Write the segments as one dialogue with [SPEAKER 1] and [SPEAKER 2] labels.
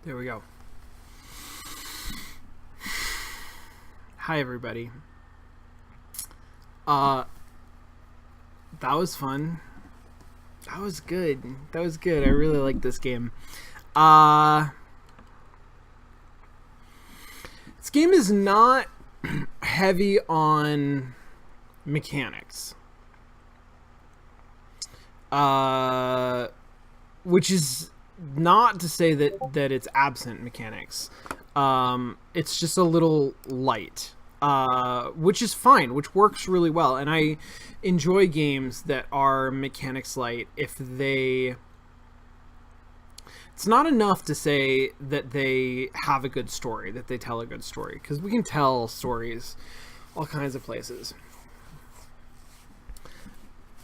[SPEAKER 1] There we go. Hi, everybody. That was fun. That was good. I really like this game. This game is not heavy on mechanics. Which is not to say that it's absent mechanics. It's just a little light. Which is fine, which works really well. And I enjoy games that are mechanics light if they... It's not enough to say that they have a good story, that they tell a good story, because we can tell stories all kinds of places.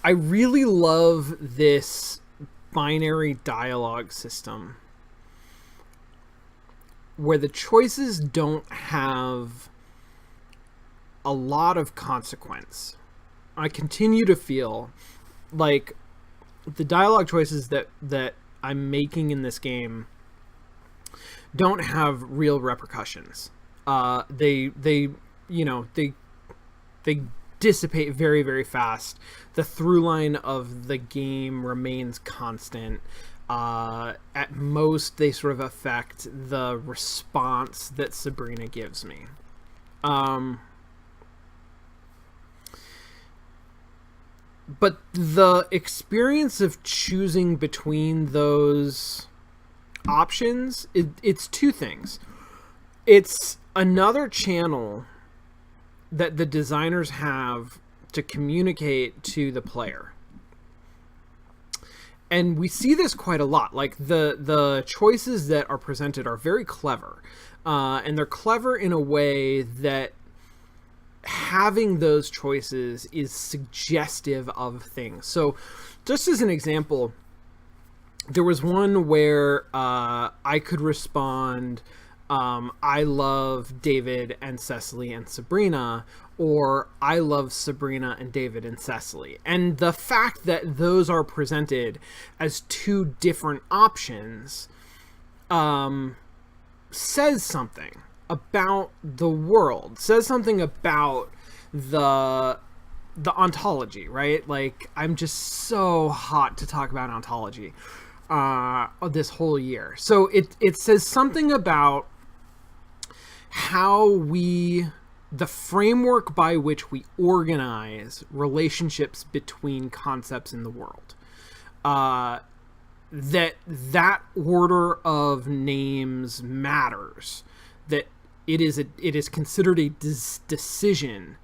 [SPEAKER 1] I really love this binary dialogue system where the choices don't have a lot of consequence. I continue to feel like the dialogue choices that I'm making in this game don't have real repercussions. They dissipate very, very fast. The through line of the game remains constant. At most, they sort of affect the response that Sabrina gives me. But the experience of choosing between those options, it's two things. It's another channel that the designers have to communicate to the player. And we see this quite a lot. Like, the choices that are presented are very clever. And they're clever in a way that having those choices is suggestive of things. So, just as an example, there was one where I could respond, I love David and Cecily and Sabrina, or I love Sabrina and David and Cecily. And the fact that those are presented as two different options says something about the world, says something about the ontology, right? Like, I'm just so hot to talk about ontology this whole year. So it says something about how the framework by which we organize relationships between concepts in the world. That order of names matters. That it is considered a decision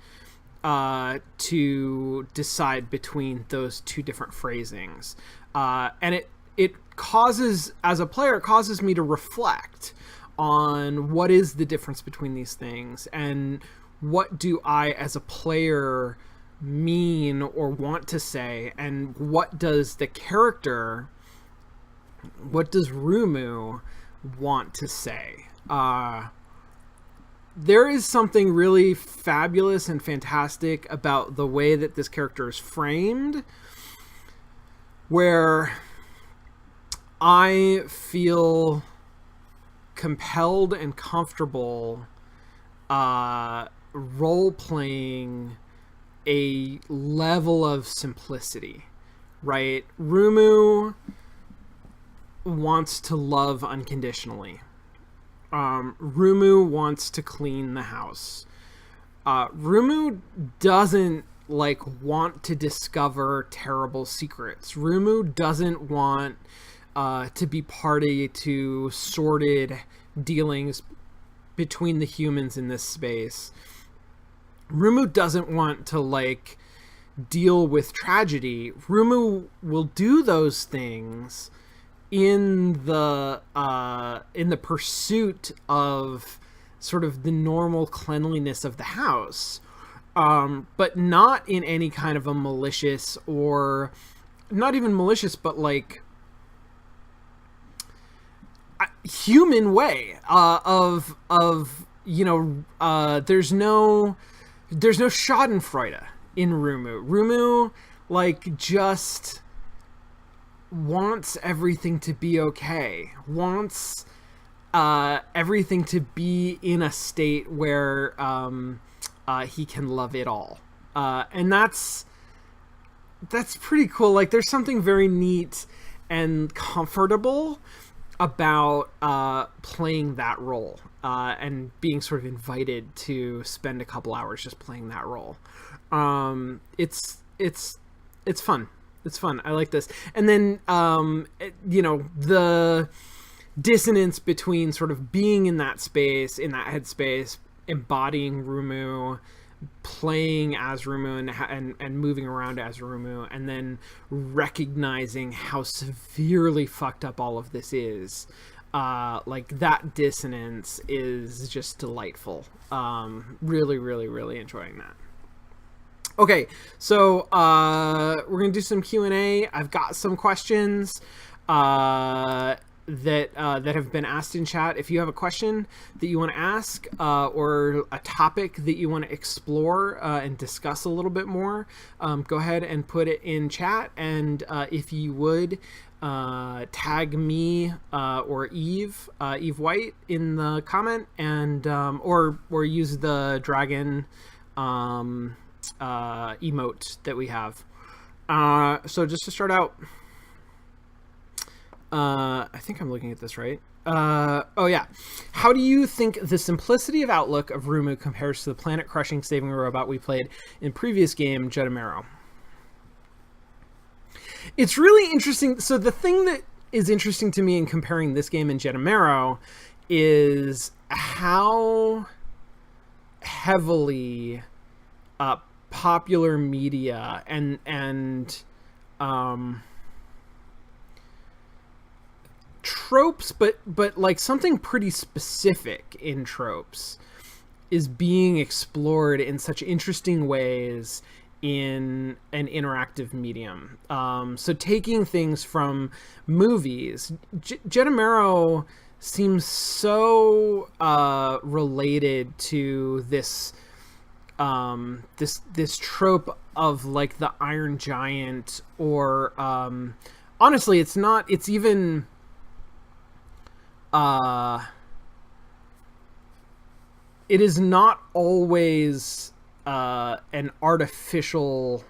[SPEAKER 1] to decide between those two different phrasings, and it causes, as a player, it causes me to reflect on what is the difference between these things, and what do I as a player mean or want to say, and what does the character, what does Rumu want to say. There is something really fabulous and fantastic about the way that this character is framed, where I feel compelled and comfortable role-playing a level of simplicity, right? Rumu wants to love unconditionally. Rumu wants to clean the house. Rumu doesn't want to discover terrible secrets. Rumu doesn't want to be party to sordid dealings between the humans in this space. Rumu doesn't want to deal with tragedy. Rumu will do those things in the pursuit of sort of the normal cleanliness of the house, but not in any kind of a malicious, or not even malicious, but human way of there's no Schadenfreude in Rumu. Rumu just wants everything to be okay, wants everything to be in a state where he can love it all. And that's pretty cool. Like, there's something very neat and comfortable about playing that role, and being sort of invited to spend a couple hours just playing that role. It's fun. It's fun. I like this. And then the dissonance between sort of being in that space, in that headspace, embodying Rumu, playing as Rumu and moving around as Rumu, and then recognizing how severely fucked up all of this is. Like, that dissonance is just delightful. Really, really, really enjoying that. Okay, so we're gonna do some Q&A. I've got some questions that have been asked in chat. If you have a question that you want to ask, or a topic that you want to explore and discuss a little bit more, go ahead and put it in chat. And if you would tag me or Eve White in the comment, and or use the dragon emote that we have. So just to start out, I think I'm looking at this right. Oh yeah. How do you think the simplicity of outlook of Rumu compares to the planet-crushing saving robot we played in previous game, Jedamero? It's really interesting. So the thing that is interesting to me in comparing this game and Jedamero is how heavily popular media and tropes, but like something pretty specific in tropes is being explored in such interesting ways in an interactive medium. So taking things from movies, Jedamero seems so related to this this trope of like the Iron Giant, or honestly, it's not. It's even it is not always an artificial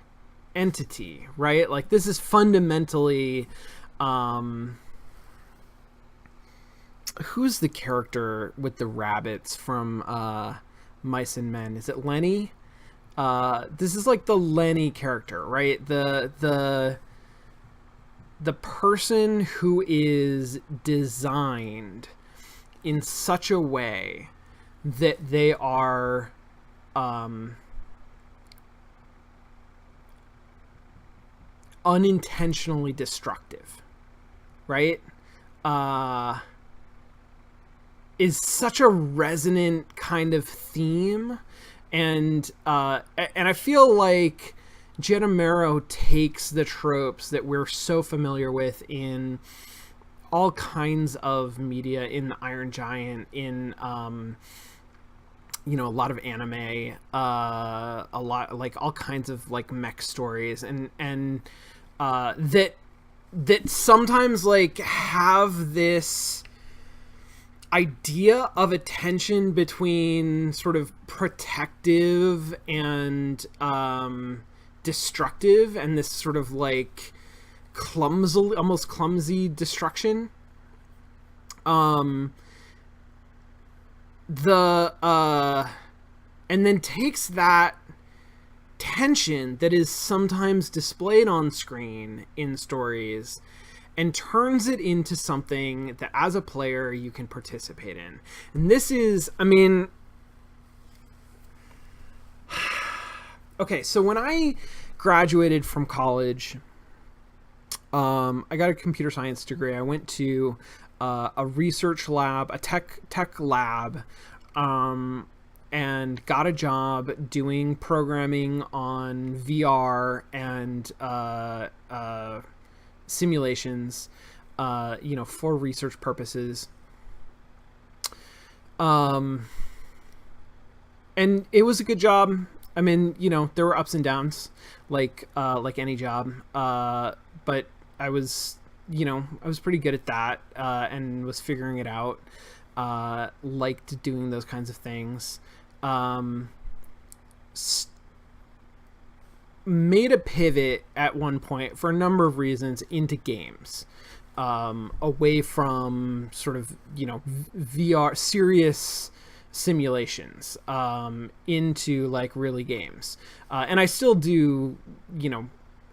[SPEAKER 1] entity, right? Like, this is fundamentally who's the character with the rabbits from Mice and Men? Is it Lenny? This is like the Lenny character, right? The person who is designed in such a way that they are unintentionally destructive, right? Is such a resonant kind of theme, and I feel like Jedamero takes the tropes that we're so familiar with in all kinds of media, in the Iron Giant, in a lot of anime, a lot, like all kinds of like mech stories, and that sometimes like have this idea of a tension between sort of protective and destructive, and this sort of like almost clumsy destruction. And then takes that tension that is sometimes displayed on screen in stories and turns it into something that as a player you can participate in. And this is, I mean, okay, so when I graduated from college, I got a computer science degree. I went to a research lab, a tech lab, and got a job doing programming on VR and simulations, for research purposes. And it was a good job. I mean, there were ups and downs, like any job. But I was pretty good at that, and was figuring it out. liked doing those kinds of things. Um, Made a pivot at one point for a number of reasons into games, away from sort of, VR serious simulations, into like really games. And I still do,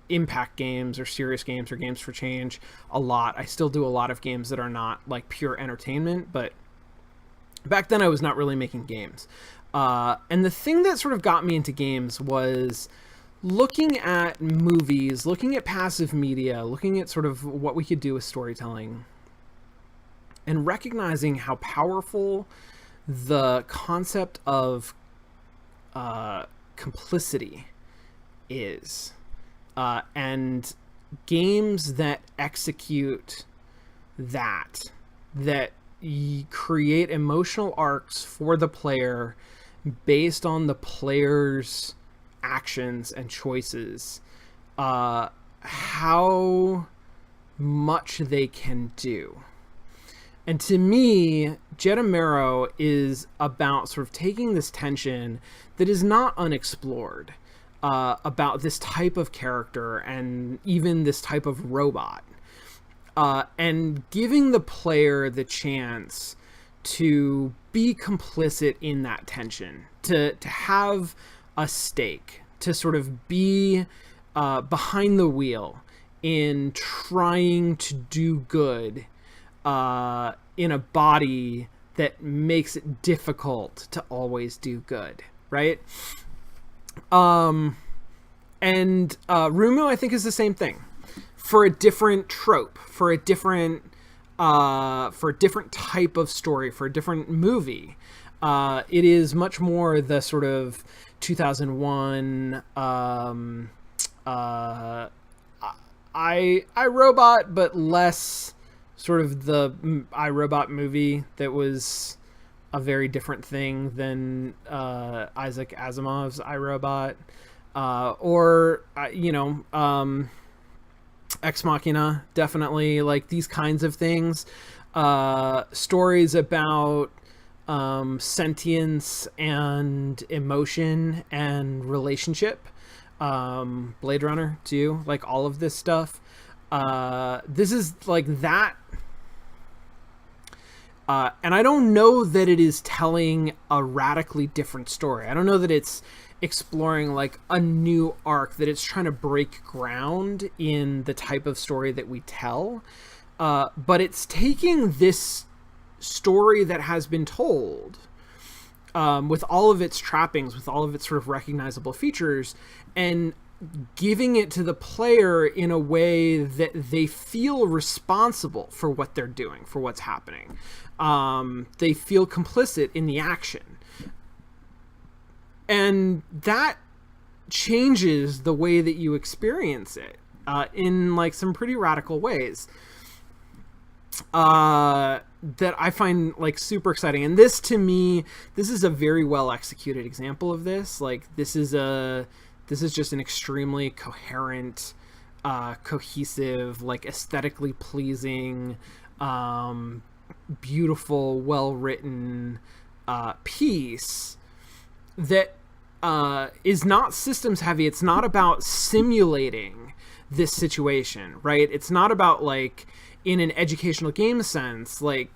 [SPEAKER 1] impact games or serious games or games for change a lot. I still do a lot of games that are not like pure entertainment, but back then I was not really making games. And the thing that sort of got me into games was looking at movies, looking at passive media, looking at sort of what we could do with storytelling, and recognizing how powerful the concept of complicity is. And games that execute that create emotional arcs for the player based on the player's actions and choices, how much they can do. And to me, Jetamero is about sort of taking this tension that is not unexplored, about this type of character and even this type of robot, and giving the player the chance to be complicit in that tension, to have a stake, to sort of be behind the wheel in trying to do good in a body that makes it difficult to always do good, right? And Rumu, I think, is the same thing, for a different trope, for a different type of story, for a different movie. It is much more the sort of 2001 iRobot, but less sort of the iRobot movie that was a very different thing than Isaac Asimov's iRobot, or Ex Machina, definitely, like these kinds of things. Stories about sentience and emotion and relationship. Blade Runner too, like all of this stuff. This is like that. And I don't know that it is telling a radically different story. I don't know that it's exploring like a new arc, that it's trying to break ground in the type of story that we tell. But it's taking this story that has been told, with all of its trappings, with all of its sort of recognizable features, and giving it to the player in a way that they feel responsible for what they're doing, for what's happening. They feel complicit in the action. And that changes the way that you experience it, in like some pretty radical ways, that I find like super exciting. And this, to me, this is a very well executed example of this. Like this is just an extremely coherent, cohesive, like aesthetically pleasing, beautiful, well-written piece that is not systems heavy. It's not about simulating this situation, right? It's not about, like, in an educational game sense, like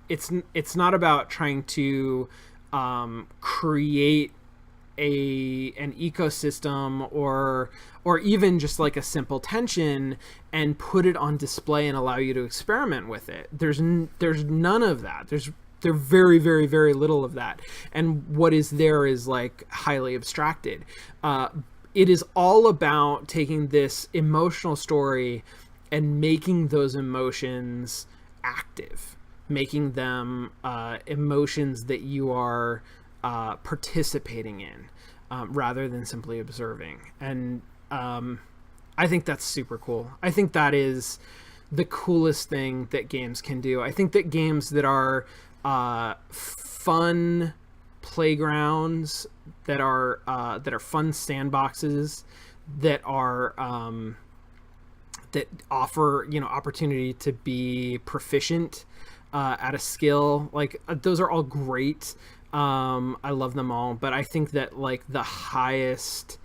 [SPEAKER 1] it's not about trying to create an ecosystem or even just like a simple tension and put it on display and allow you to experiment with it. There's none of that. There's very, very, very little of that. And what is there is like highly abstracted. It is all about taking this emotional story and making those emotions active, making them emotions that you are participating in, rather than simply observing. And I think that's super cool. I think that is the coolest thing that games can do. I think that games that are fun playgrounds, that are fun sandboxes, that are that offer opportunity to be proficient at a skill. Like those are all great. I love them all, but I think that like the highest,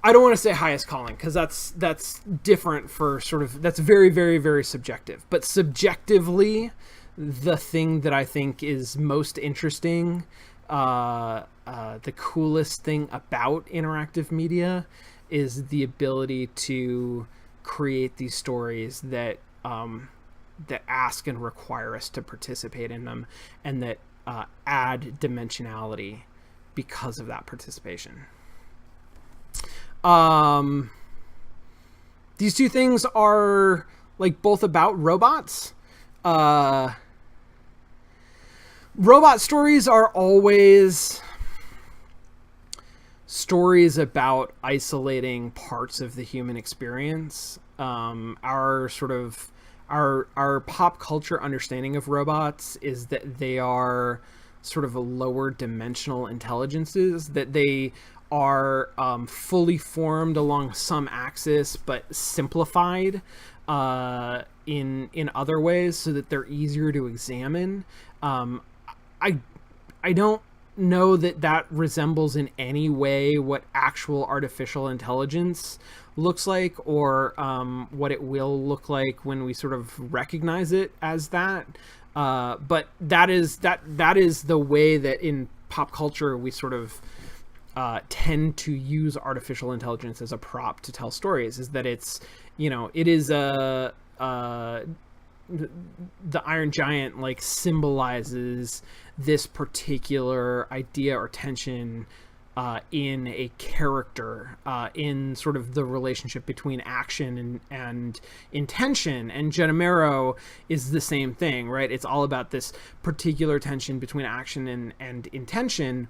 [SPEAKER 1] I don't want to say highest calling because that's different for sort of, that's very, very, very subjective. But subjectively, the thing that I think is most interesting, the coolest thing about interactive media is the ability to create these stories that that ask and require us to participate in them, and that add dimensionality because of that participation. These two things are like both about robots. Robot stories are always stories about isolating parts of the human experience. Our sort of our pop culture understanding of robots is that they are sort of a lower dimensional intelligences, that they are fully formed along some axis but simplified in other ways so that they're easier to examine. I don't know that resembles in any way what actual artificial intelligence looks like, or what it will look like when we sort of recognize it as that. But that is the way that in pop culture we sort of tend to use artificial intelligence as a prop to tell stories, is that it's, you know, it is the Iron Giant like symbolizes this particular idea or tension in a character, in sort of the relationship between action and intention. And Genomero is the same thing, right? It's all about this particular tension between action and intention.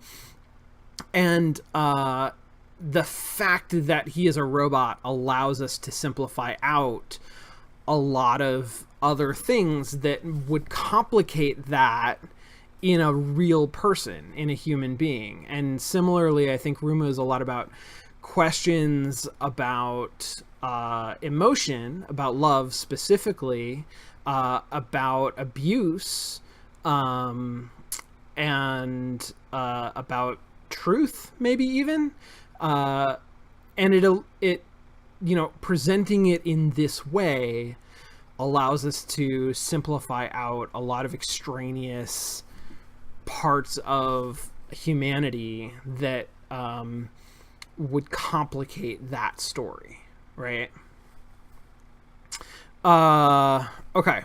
[SPEAKER 1] And the fact that he is a robot allows us to simplify out a lot of other things that would complicate that in a real person, in a human being. And similarly, I think Rumu is a lot about questions about emotion, about love specifically, about abuse, and about truth, maybe even. And it you know, presenting it in this way allows us to simplify out a lot of extraneous parts of humanity that would complicate that story, right? Okay.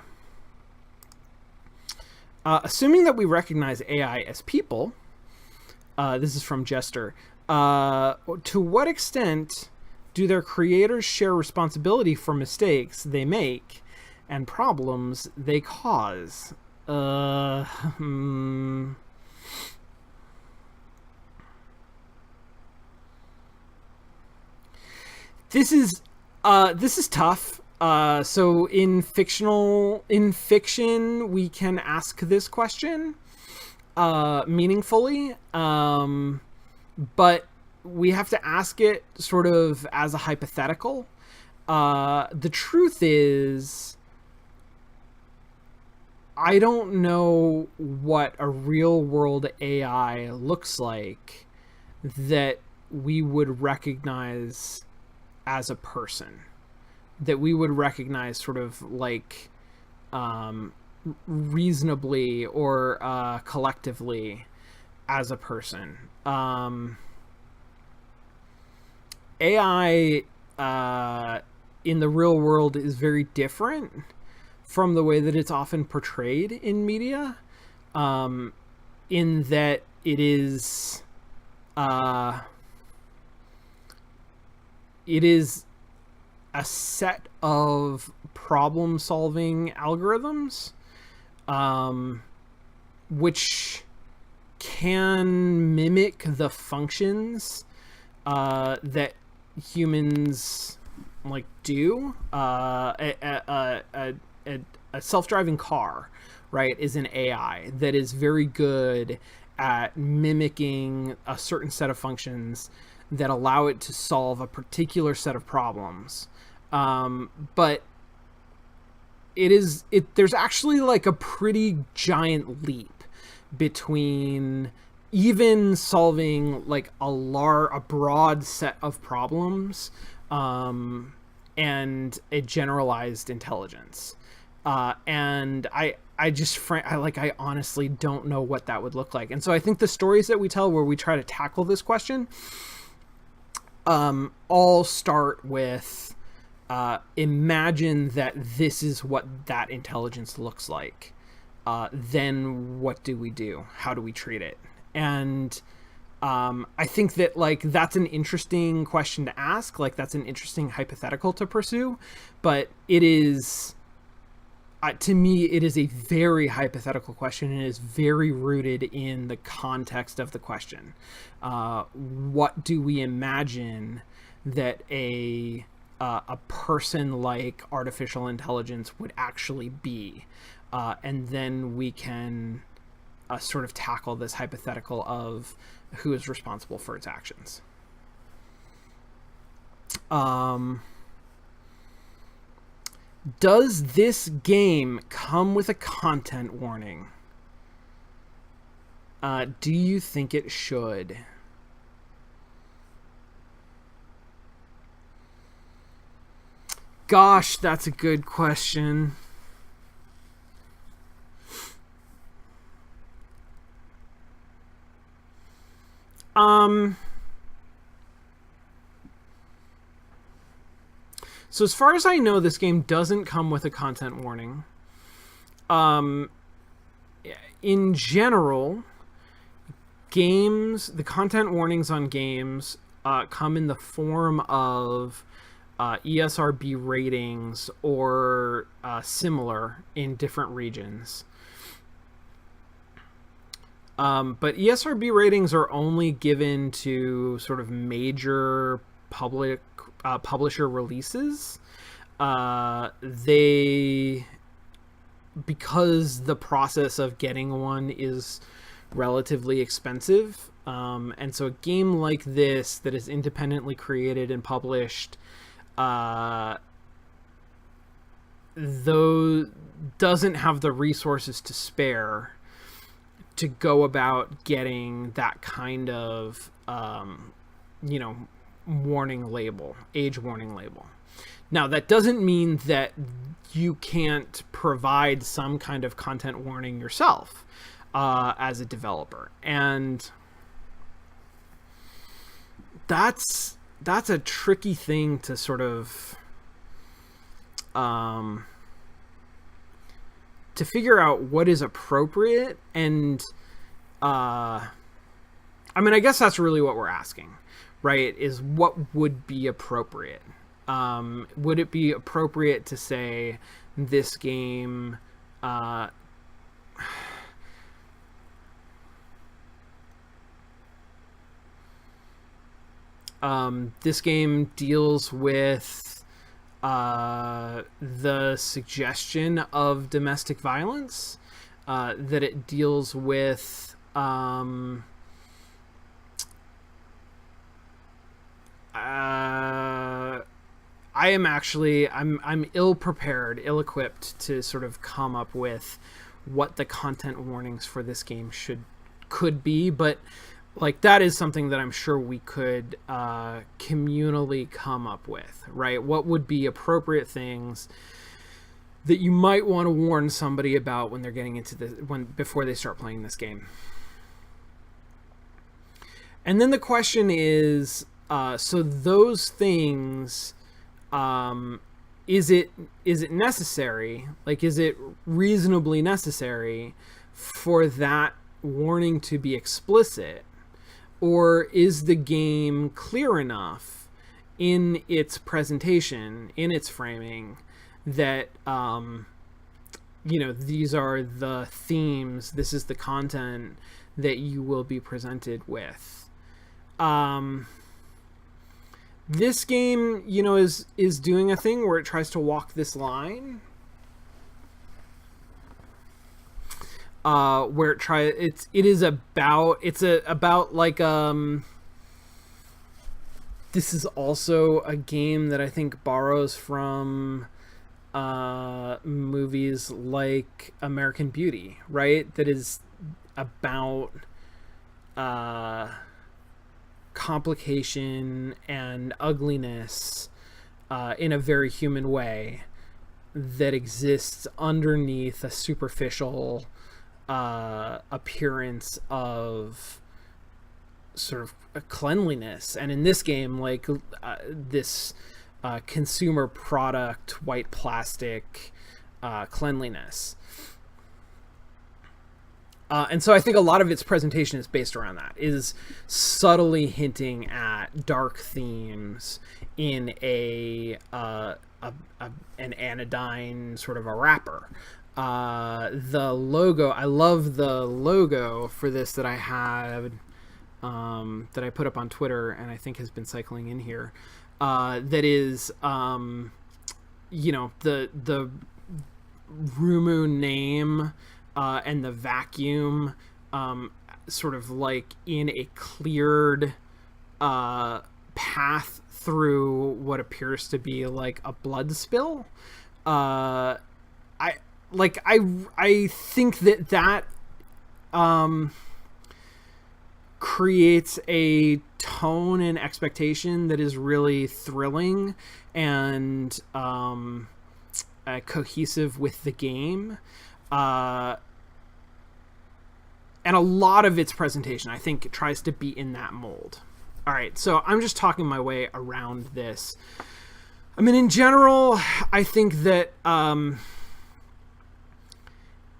[SPEAKER 1] Assuming that we recognize AI as people, this is from Jester, to what extent do their creators share responsibility for mistakes they make and problems they cause? This is tough. So in fiction, we can ask this question meaningfully, but we have to ask it sort of as a hypothetical. The truth is, I don't know what a real world AI looks like that we would recognize as a person, that we would recognize sort of like reasonably or collectively as a person. AI in the real world is very different from the way that it's often portrayed in media, in that it is a set of problem-solving algorithms, which can mimic the functions that humans like do. A self-driving car, right, is an AI that is very good at mimicking a certain set of functions that allow it to solve a particular set of problems. But there's actually like a pretty giant leap between even solving like a broad set of problems and a generalized intelligence. And I honestly don't know what that would look like. And so I think the stories that we tell where we try to tackle this question all start with imagine that this is what that intelligence looks like. Then what do we do? How do we treat it? And I think that like that's an interesting question to ask. Like that's an interesting hypothetical to pursue, but it is to me it is a very hypothetical question and is very rooted in the context of the question. What do we imagine that a person like artificial intelligence would actually be? And then we can sort of tackle this hypothetical of who is responsible for its actions. Does this game come with a content warning? Do you think it should? Gosh, that's a good question. So as far as I know, this game doesn't come with a content warning. In general, the content warnings on games come in the form of ESRB ratings or similar in different regions. But ESRB ratings are only given to sort of major publisher releases. Because the process of getting one is relatively expensive, and so a game like this that is independently created and published, though doesn't have the resources to spare to go about getting that kind of warning label, age warning label. Now that doesn't mean that you can't provide some kind of content warning yourself as a developer, and that's a tricky thing to sort of to figure out what is appropriate. And I guess that's really what we're asking, right? Is what would be appropriate? Would it be appropriate to say this game this game deals with the suggestion of domestic violence, that it deals with I'm ill-equipped to sort of come up with what the content warnings for this game could be, but like that is something that I'm sure we could communally come up with, right? What would be appropriate things that you might want to warn somebody about when they're getting into before they start playing this game. And then the question is, so those things, is it necessary? Like, is it reasonably necessary for that warning to be explicit? Or is the game clear enough in its presentation, in its framing, that, these are the themes, this is the content that you will be presented with? This game, is doing a thing where it tries to walk this line. Where it's about like this is also a game that I think borrows from movies like American Beauty, right? That is about complication and ugliness in a very human way that exists underneath a superficial appearance of sort of cleanliness. And in this game, like this consumer product, white plastic cleanliness. And so I think a lot of its presentation is based around that, is subtly hinting at dark themes in an anodyne sort of a wrapper. The logo, I love the logo for this that I had, that I put up on Twitter and I think has been cycling in here. That is, the Rumu name and the vacuum sort of like in a cleared path through what appears to be like a blood spill. I think that creates a tone and expectation that is really thrilling and cohesive with the game. And a lot of its presentation, I think, tries to be in that mold. All right, so I'm just talking my way around this. I mean, in general, I think that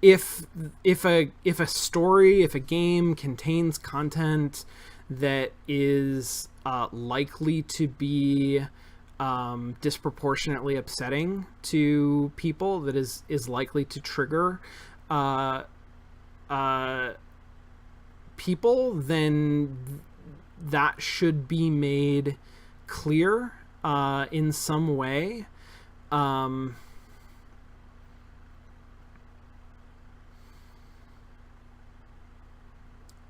[SPEAKER 1] if a story, if a game contains content that is likely to be disproportionately upsetting to people, that is likely to trigger people, then that should be made clear in some way. And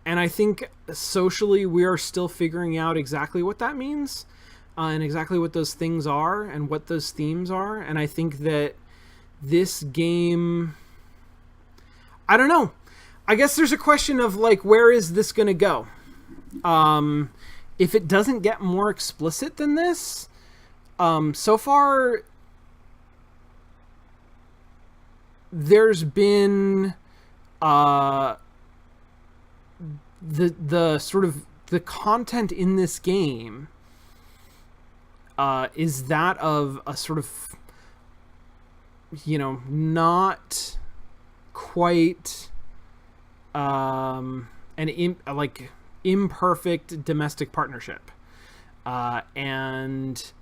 [SPEAKER 1] I think socially we are still figuring out exactly what that means and exactly what those things are and what those themes are. And I think that this game, I don't know. I guess there's a question of like, where is this going to go? If it doesn't get more explicit than this, so far there's been the sort of the content in this game is that of a sort of, not quite imperfect domestic partnership, and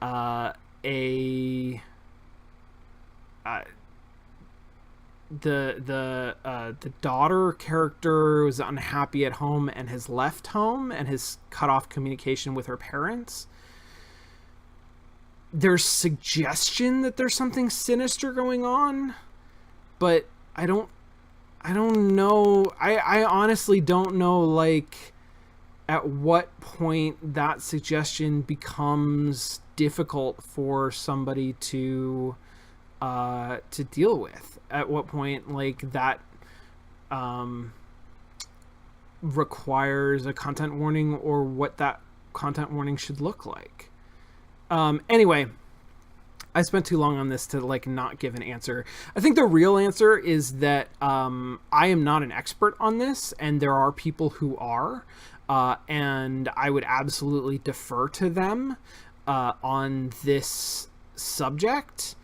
[SPEAKER 1] the daughter character was unhappy at home and has left home and has cut off communication with her parents. There's suggestion that there's something sinister going on, but I don't know. I honestly don't know, like, at what point that suggestion becomes difficult for somebody to deal with. At what point, like, that requires a content warning, or what that content warning should look like. Anyway, I spent too long on this to like not give an answer. I think the real answer is that I am not an expert on this, and there are people who are, and I would absolutely defer to them on this subject.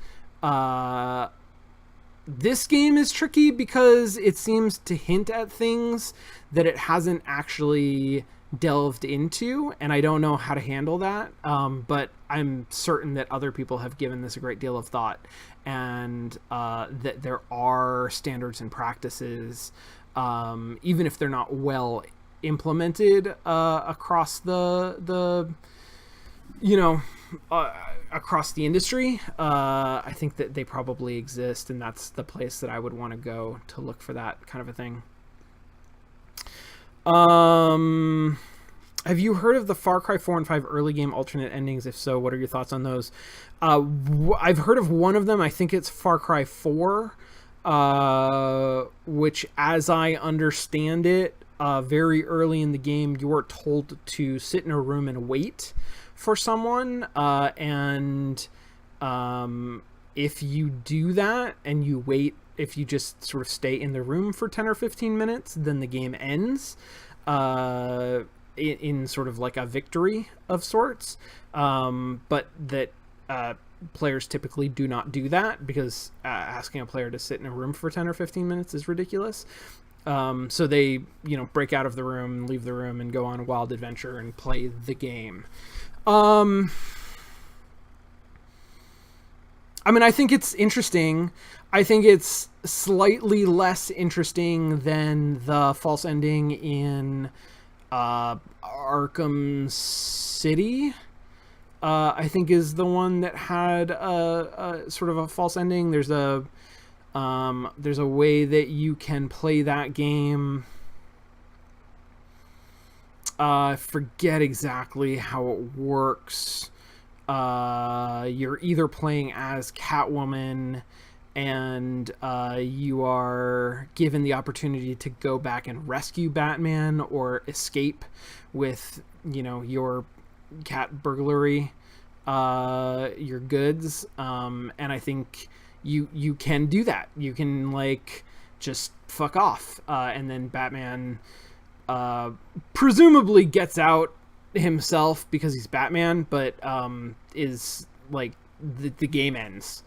[SPEAKER 1] This game is tricky because it seems to hint at things that it hasn't actually delved into, and I don't know how to handle that, but I'm certain that other people have given this a great deal of thought, and that there are standards and practices, even if they're not well implemented across the across the industry. I think that they probably exist, and that's the place that I would want to go to look for that kind of a thing. Have you heard of the Far Cry 4 and 5 early game alternate endings? If so, what are your thoughts on those? I've heard of one of them. I think it's Far Cry 4, which, as I understand it, very early in the game, you are told to sit in a room and wait for someone. If you do that and you wait, if you just sort of stay in the room for 10 or 15 minutes, then the game ends. In sort of like a victory of sorts, but that players typically do not do that because asking a player to sit in a room for 10 or 15 minutes is ridiculous. So they, break out of the room, leave the room, and go on a wild adventure and play the game. I think it's interesting. I think it's slightly less interesting than the false ending in Arkham City, I think is the one that had a sort of a false ending. There's a way that you can play that game. I forget exactly how it works. You're either playing as Catwoman, and you are given the opportunity to go back and rescue Batman or escape with, your cat burglary, your goods. And I think you can do that. You can, just fuck off. And then Batman presumably gets out himself because he's Batman, but is, the game ends.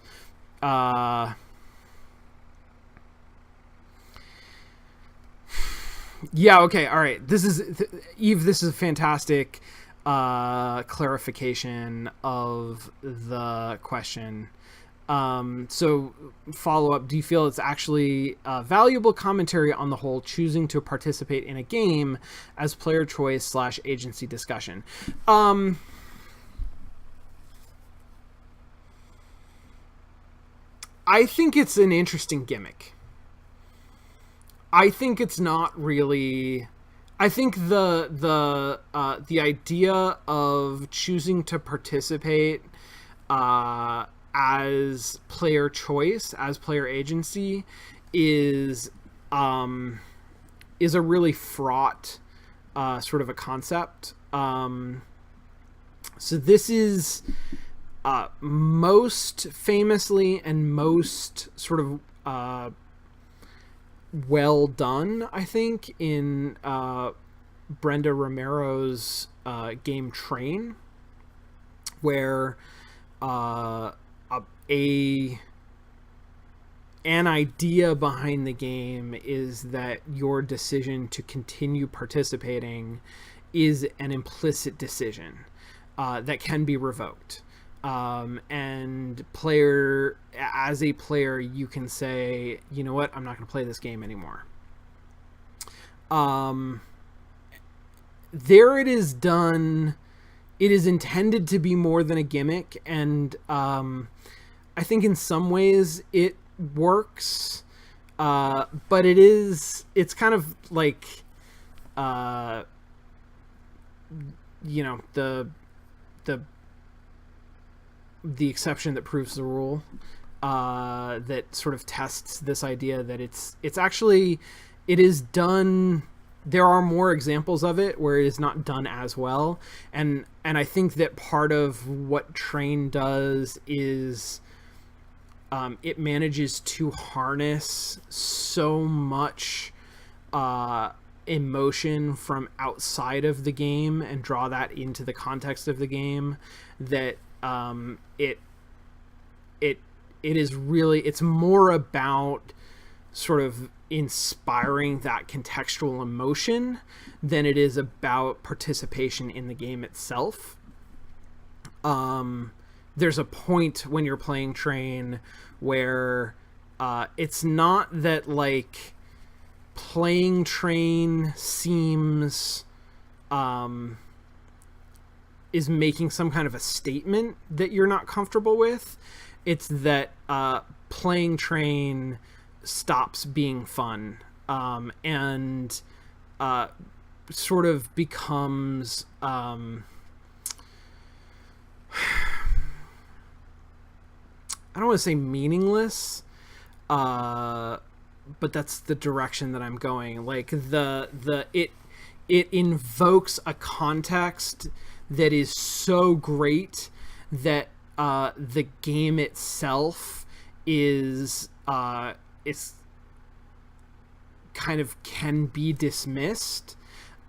[SPEAKER 1] Yeah, okay, all right. Eve, this is a fantastic clarification of the question. So, follow up, do you feel it's actually valuable commentary on the whole choosing to participate in a game as player choice / agency discussion? I think it's an interesting gimmick. I think it's not really. I think the idea of choosing to participate as player choice, as player agency, is a really fraught sort of a concept. So this is most famously and most sort of well done, I think, in Brenda Romero's game Train, where an idea behind the game is that your decision to continue participating is an implicit decision that can be revoked. And as a player, you can say, you know what, I'm not going to play this game anymore. There it is done. It is intended to be more than a gimmick, and I think in some ways it works, but it's kind of like the exception that proves the rule, that sort of tests this idea that it is done. There are more examples of it where it is not done as well, and I think that part of what Train does is it manages to harness so much emotion from outside of the game and draw that into the context of the game that it is really, it's more about sort of inspiring that contextual emotion than it is about participation in the game itself. There's a point when you're playing Train where it's not that playing Train seems is making some kind of a statement that you're not comfortable with. It's that playing Train stops being fun, and sort of becomes I don't want to say meaningless, but that's the direction that I'm going. Like it invokes a context that is so great that the game itself is it's kind of can be dismissed,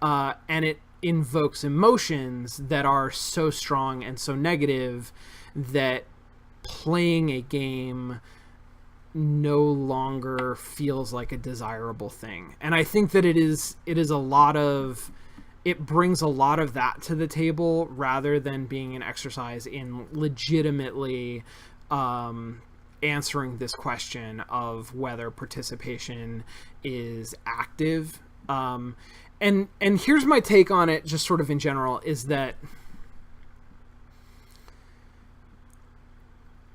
[SPEAKER 1] and it invokes emotions that are so strong and so negative that playing a game no longer feels like a desirable thing. And I think that it is a lot of, it brings a lot of that to the table rather than being an exercise in legitimately answering this question of whether participation is active. And here's my take on it, just sort of in general, is that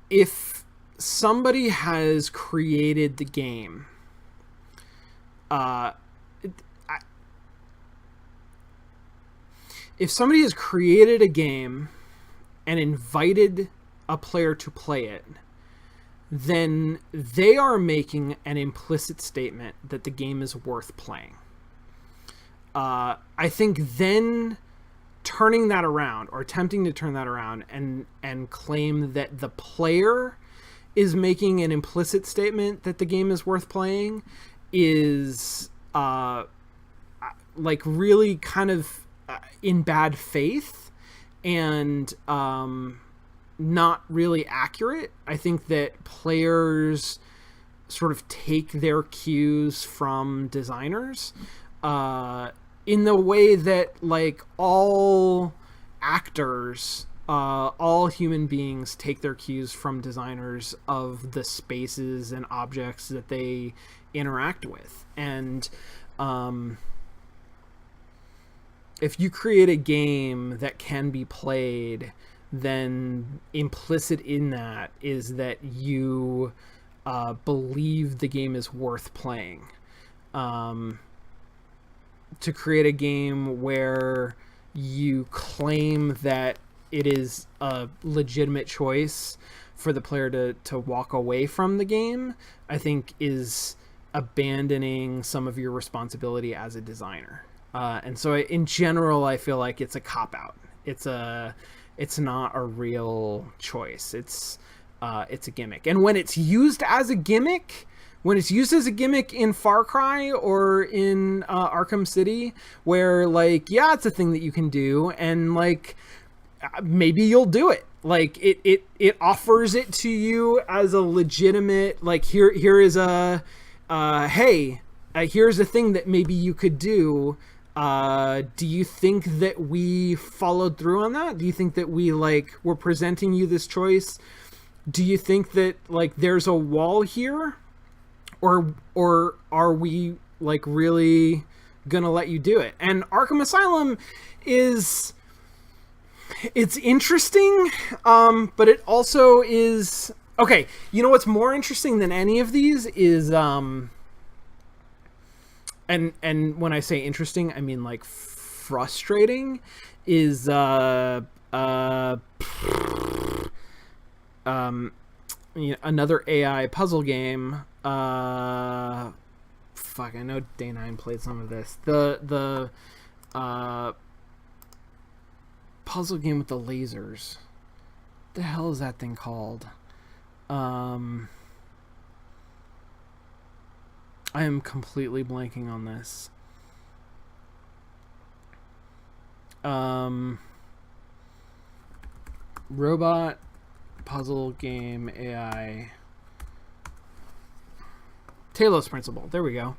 [SPEAKER 1] if somebody has created the game, if somebody has created a game and invited a player to play it, then they are making an implicit statement that the game is worth playing. I think then turning that around, or attempting to turn that around, and claim that the player is making an implicit statement that the game is worth playing is like really kind of in bad faith and not really accurate. I think that players sort of take their cues from designers in the way that, like, all actors, all human beings take their cues from designers of the spaces and objects that they interact with. And if you create a game that can be played, then implicit in that is that you believe the game is worth playing. To create a game where you claim that it is a legitimate choice for the player to walk away from the game, I think is abandoning some of your responsibility as a designer. And so in general, I feel like it's a cop-out. It's not a real choice. It's a gimmick. And when it's used as a gimmick, in Far Cry or in Arkham City, where, like, yeah, it's a thing that you can do, and, like, maybe you'll do it. Like, it offers it to you as a legitimate, like, here is a, hey, here's a thing that maybe you could do. Do you think that we followed through on that? Do you think that we're presenting you this choice? Do you think that, like, there's a wall here? Or are we, like, really gonna let you do it? And Arkham Asylum it's interesting, but it also is, okay, you know what's more interesting than any of these is, and when I say interesting, I mean, like, frustrating, is, another AI puzzle game. I know Day9 played some of this. The puzzle game with the lasers. What the hell is that thing called? I am completely blanking on this. Robot puzzle game AI. Talos Principle. There we go.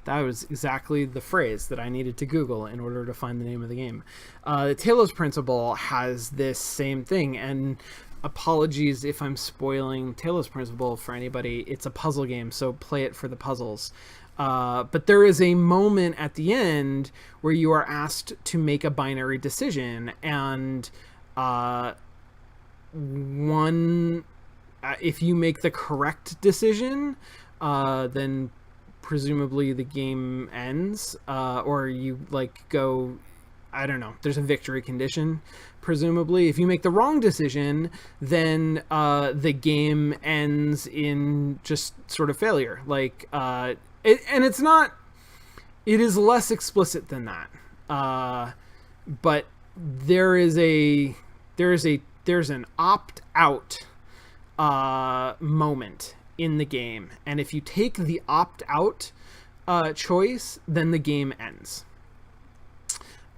[SPEAKER 1] That was exactly the phrase that I needed to Google in order to find the name of the game. The Talos Principle has this same thing, and apologies if I'm spoiling Talos Principle for anybody. It's a puzzle game, so play it for the puzzles. But there is a moment at the end where you are asked to make a binary decision, and if you make the correct decision, then presumably the game ends, or you like go, I don't know, there's a victory condition. Presumably, if you make the wrong decision, then the game ends in just sort of failure. Like, and it's not. It is less explicit than that, but there's an opt out moment in the game, and if you take the opt out choice, then the game ends.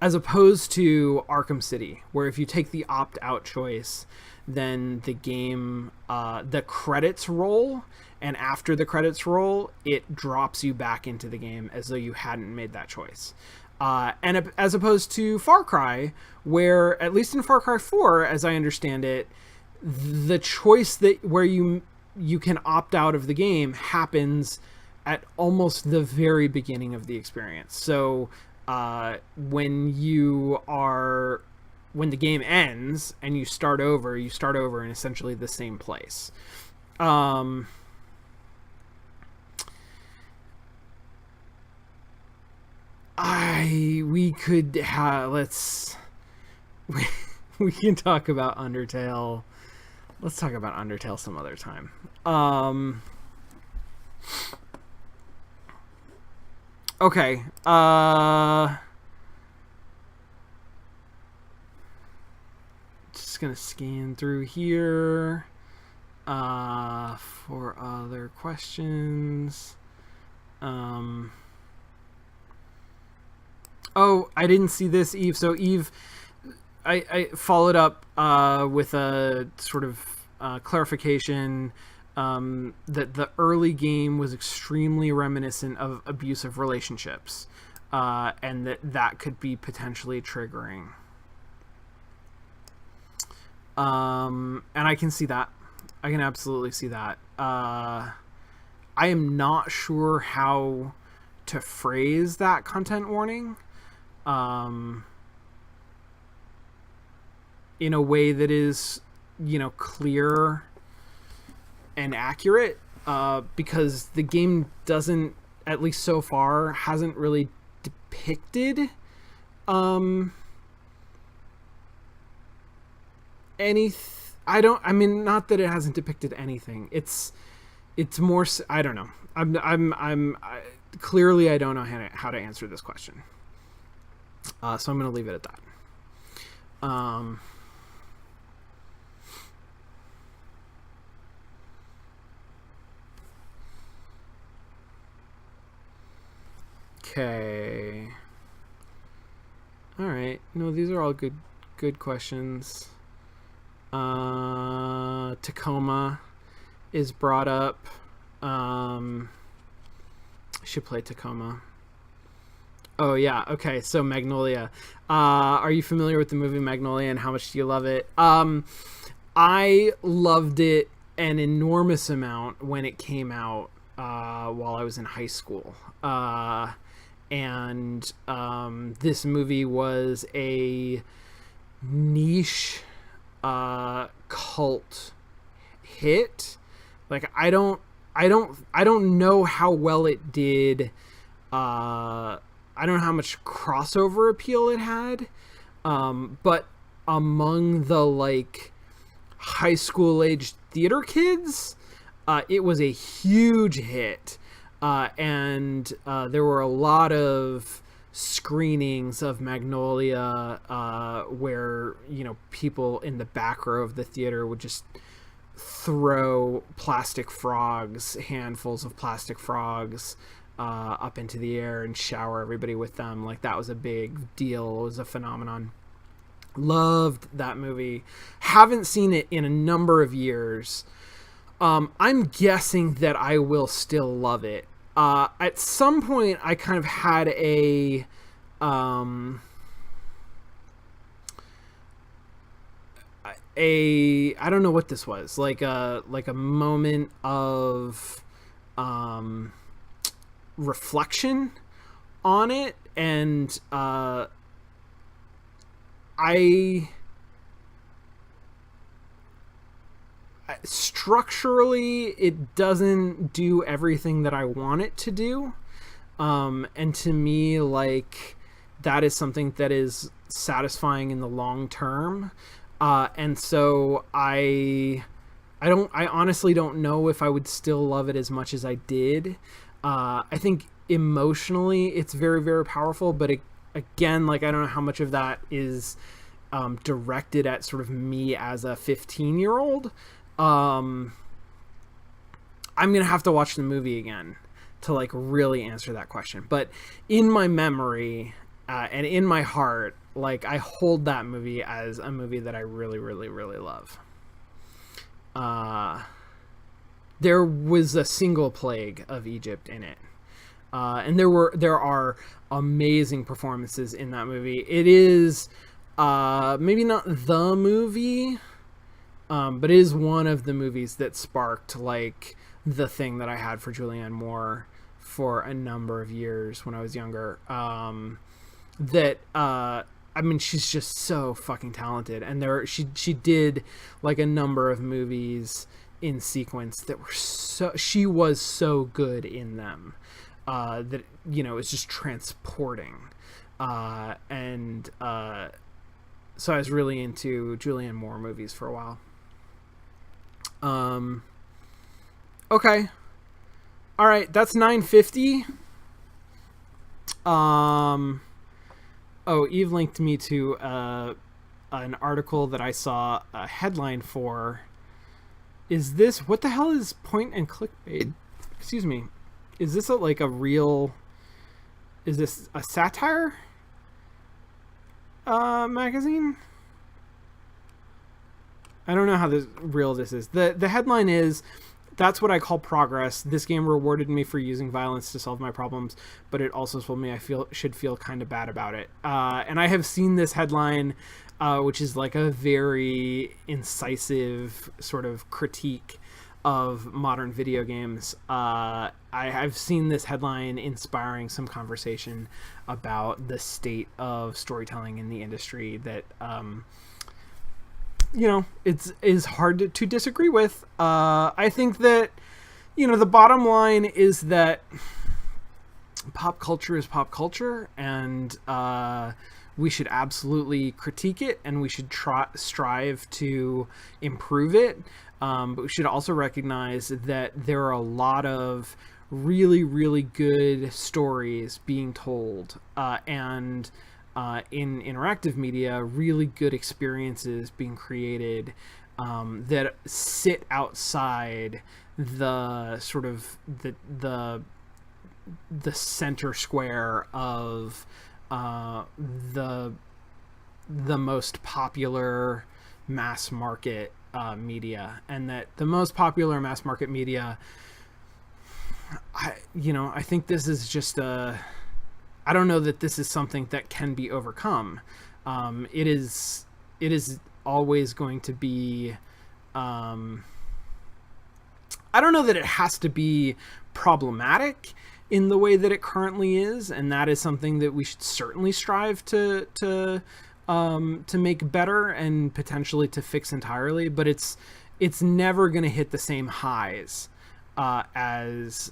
[SPEAKER 1] As opposed to Arkham City, where if you take the opt-out choice, then the game, the credits roll, and after the credits roll, it drops you back into the game as though you hadn't made that choice. And as opposed to Far Cry, where, at least in Far Cry 4, as I understand it, the choice where you can opt out of the game happens at almost the very beginning of the experience. So when the game ends and you start over in essentially the same place. We can talk about Undertale. Let's talk about Undertale some other time. Okay. Just gonna scan through here for other questions. Oh, I didn't see this, Eve. So Eve, I followed up with a sort of clarification. That the early game was extremely reminiscent of abusive relationships, and that could be potentially triggering. And I can see that. I can absolutely see that. I am not sure how to phrase that content warning in a way that is, clear and accurate, because the game doesn't, at least so far, hasn't really depicted not that it hasn't depicted anything. It's more, I don't know. Clearly I don't know how to answer this question. So I'm going to leave it at that. Okay. All right. No, these are all good questions. Tacoma is brought up. I should play Tacoma. Oh yeah. Okay. So Magnolia. Are you familiar with the movie Magnolia, and how much do you love it? I loved it an enormous amount when it came out while I was in high school. And this movie was a niche cult hit. Like, I don't know how well it did. I don't know how much crossover appeal it had, but among the like high school age theater kids, it was a huge hit. And there were a lot of screenings of Magnolia where, people in the back row of the theater would just throw handfuls of plastic frogs up into the air and shower everybody with them. Like, that was a big deal. It was a phenomenon. Loved that movie. Haven't seen it in a number of years. I'm guessing that I will still love it. At some point, I kind of had I don't know what this was, like a moment of reflection on it, and structurally, it doesn't do everything that I want it to do. And to me, like, that is something that is satisfying in the long term. And so I honestly don't know if I would still love it as much as I did. I think emotionally it's very, very powerful, but again, like, I don't know how much of that is directed at sort of me as a 15-year-old. I'm gonna have to watch the movie again to like really answer that question. But in my memory and in my heart, like, I hold that movie as a movie that I really, really, really love. There was a single plague of Egypt in it. And there are amazing performances in that movie. It is maybe not the movie, but it is one of the movies that sparked like the thing that I had for Julianne Moore for a number of years when I was younger. I mean, she's just so fucking talented, and she did like a number of movies in sequence that were she was so good in them that, you know, it's just transporting. So I was really into Julianne Moore movies for a while. Okay. All right, that's 950. Oh, Eve linked me to an article that I saw a headline for. Is this, what the hell is point and clickbait? Excuse me. Is this like a real, is this a satire magazine? I don't know how real this is. The headline is, "That's what I call progress. This game rewarded me for using violence to solve my problems, but it also told me I should feel kind of bad about it." And I have seen this headline, which is like a very incisive sort of critique of modern video games. I've seen this headline inspiring some conversation about the state of storytelling in the industry that, you know, is hard to disagree with. I think that, you know, the bottom line is that pop culture is pop culture, and we should absolutely critique it, and we should strive to improve it. But we should also recognize that there are a lot of really, really good stories being told, and in interactive media, really good experiences being created that sit outside the sort of the center square of the most popular mass market media, and that the most popular mass market media, I think this is just I don't know that this is something that can be overcome. It is always going to be, I don't know that it has to be problematic in the way that it currently is, and that is something that we should certainly strive to make better and potentially to fix entirely. But it's never going to hit the same highs as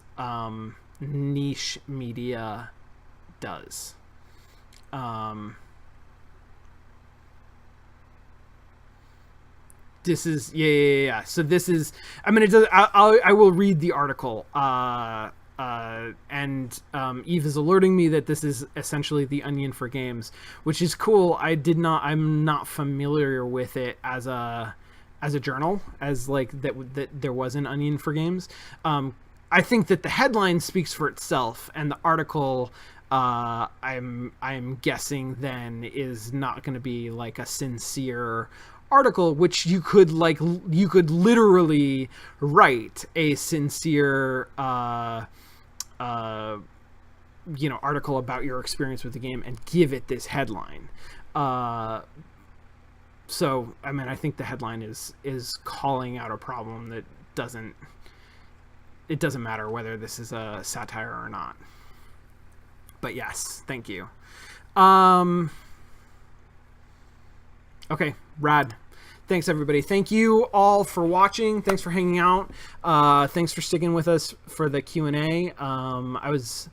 [SPEAKER 1] niche media does. This is yeah. So this is, I mean, it does. I will read the article. And Eve is alerting me that this is essentially the Onion for games, which is cool. I'm not familiar with it as a journal, as like that there was an Onion for games. I think that the headline speaks for itself, and the article, I'm guessing then, is not going to be like a sincere article, which you could literally write a sincere article about your experience with the game and give it this headline. So I mean, I think the headline is calling out a problem that doesn't matter whether this is a satire or not. But yes, thank you. Okay, rad. Thanks, everybody. Thank you all for watching. Thanks for hanging out. Thanks for sticking with us for the Q&A. I was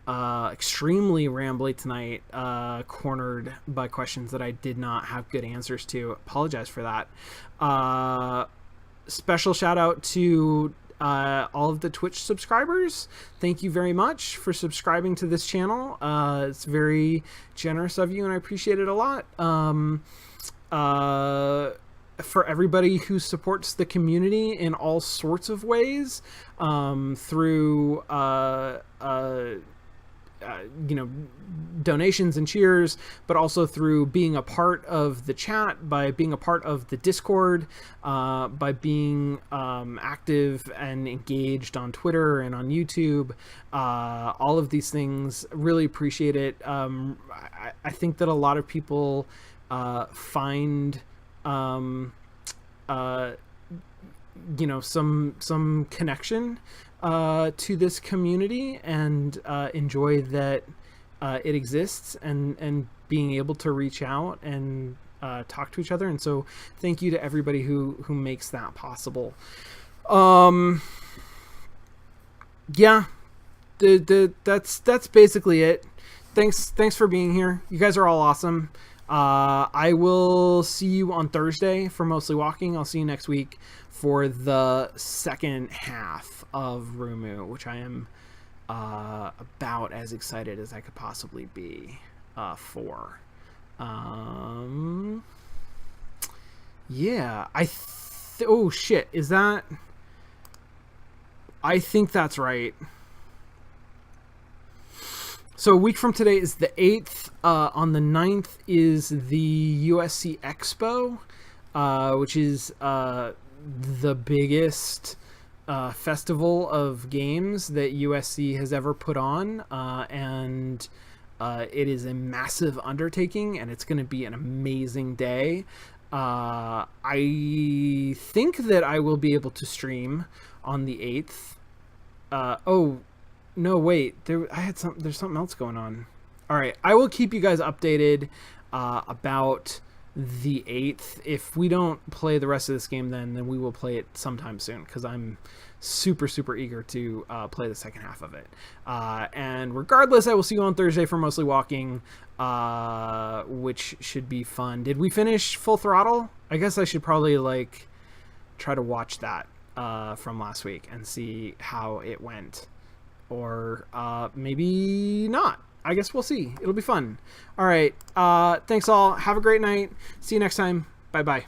[SPEAKER 1] extremely rambly tonight, cornered by questions that I did not have good answers to. Apologize for that. Special shout out to all of the Twitch subscribers. Thank you very much for subscribing to this channel. It's very generous of you, and I appreciate it a lot. For everybody who supports the community in all sorts of ways, through donations and cheers, but also through being a part of the chat, by being a part of the Discord, by being active and engaged on Twitter and on YouTube. All of these things, really appreciate it. I think that a lot of people find some connection to this community, and enjoy that it exists, and being able to reach out and talk to each other. And so thank you to everybody who makes that possible. Yeah, that's basically it. Thanks for being here. You guys are all awesome. I will see you on Thursday for Mostly Walking. I'll see you next week for the second half of Rumu, which I am about as excited as I could possibly be for. Yeah, oh shit, is that... I think that's right. So a week from today is the 8th. On the 9th is the USC Expo, which is the biggest festival of games that USC has ever put on. And it is a massive undertaking, and it's going to be an amazing day. I think that I will be able to stream on the 8th. No, wait. There's something else going on. All right, I will keep you guys updated about the 8th. If we don't play the rest of this game, then we will play it sometime soon, because I'm super eager to play the second half of it. And regardless, I will see you on Thursday for Mostly Walking, which should be fun. Did we finish Full Throttle? I guess I should probably try to watch that from last week and see how it went. Or maybe not. I guess we'll see. It'll be fun. All right. Thanks all. Have a great night. See you next time. Bye-bye.